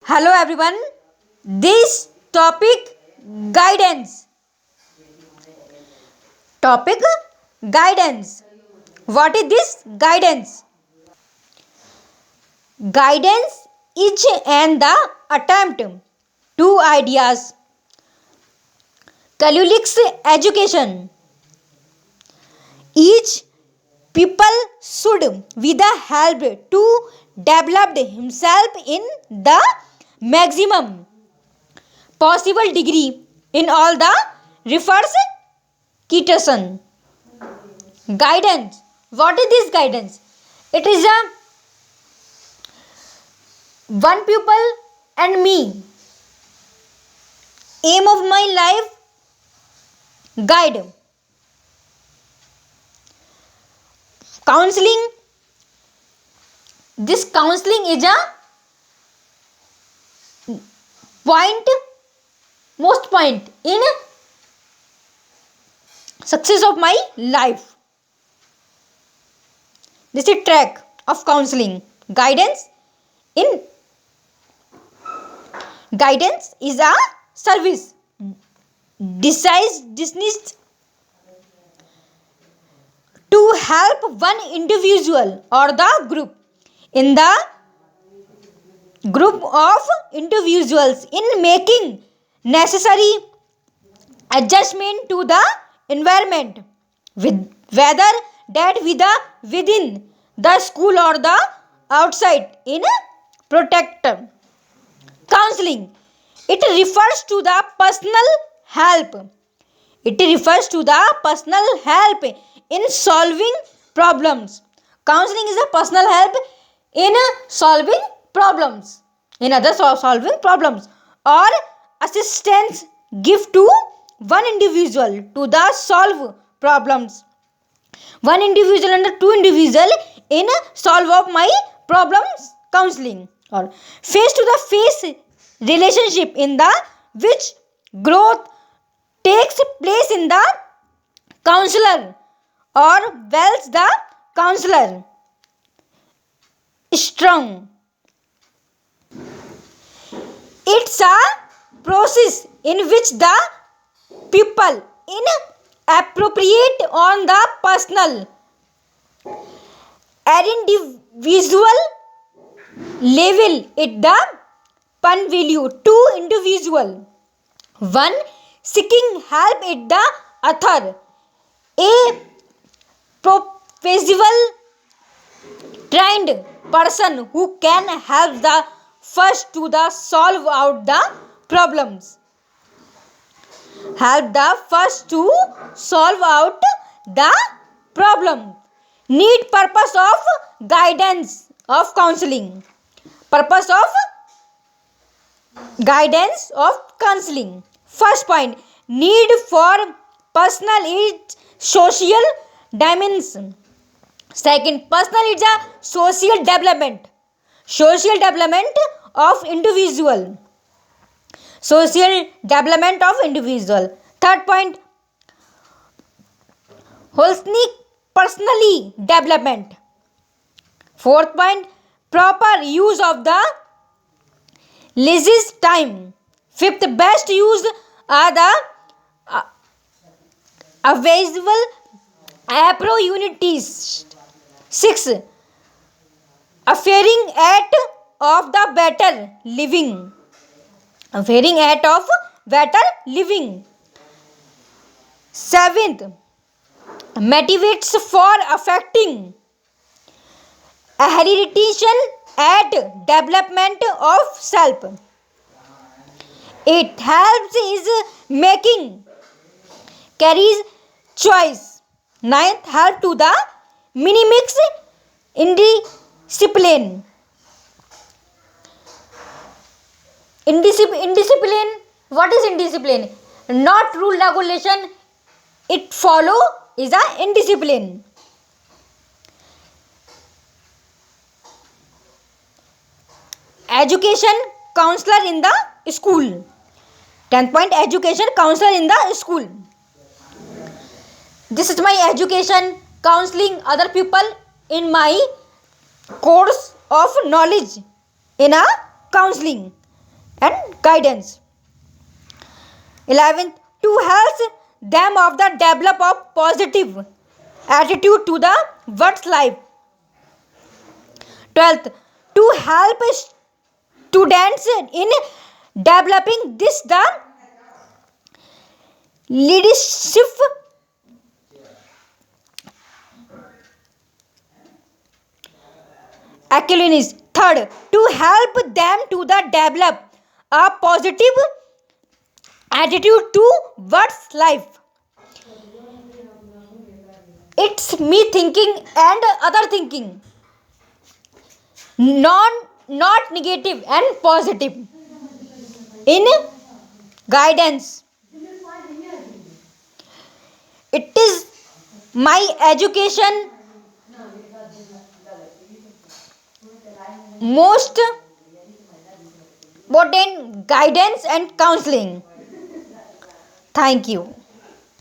Hello everyone. This topic guidance. Topic guidance. What is this guidance? Guidance is and the attempt to ideas. Colleagues education. Each people should with the help to develop himself in the maximum possible degree in all the refers Peterson. Guidance. What is this guidance? It is a one pupil and me. Aim of my life guide. Counseling. This counseling is a most point in success of my life. This is track of counseling. Guidance is a service dismissed to help one individual or the group in the group of individuals in making necessary adjustment to the environment, whether that within the school or the outside in protector. Counseling. It refers to the personal help. It refers to the personal help in solving problems. Counseling is a personal help in solving problems. In other solving problems or assistance give to one individual to the solve problems. One individual and two individual in solve of my problems. Counseling or face to the face relationship in the which growth takes place in the counselor or wells the counselor strong. It's a process in which the people in appropriate on the personal and individual level at the pun value two individual one seeking help at the other a professional trained person who can help the first to the solve out the problems. Help the first to solve out the problem. Need purpose of guidance of counseling. Purpose of guidance of counseling. First point, need for personal is social dimension. Second, personal is a social development. Social development of individual. Social development of individual. Third point, holistic personally development. Fourth point, proper use of the leisure time. Fifth, best use are the available opportunities. Sixth, affairing at of the better living. Affairing at of better living. Seventh, motivates for affecting heritation at development of self. It helps is making carries choice. Ninth, help to the minimix indiscipline. Indiscipline. What is indiscipline? Not rule regulation. It follow is a indiscipline. Education counselor in the school. 10th point, education counselor in the school. This is my education counseling other people in my course of knowledge in a counseling. and guidance. 11th, to help them of the develop of positive attitude to the world's life. 12th, to help students in developing this the leadership Aquilinis. Third, to help them to the develop a positive attitude to what's life. It's me thinking and other thinking, not negative and positive. In guidance, it is my education most important guidance and counseling. Thank you.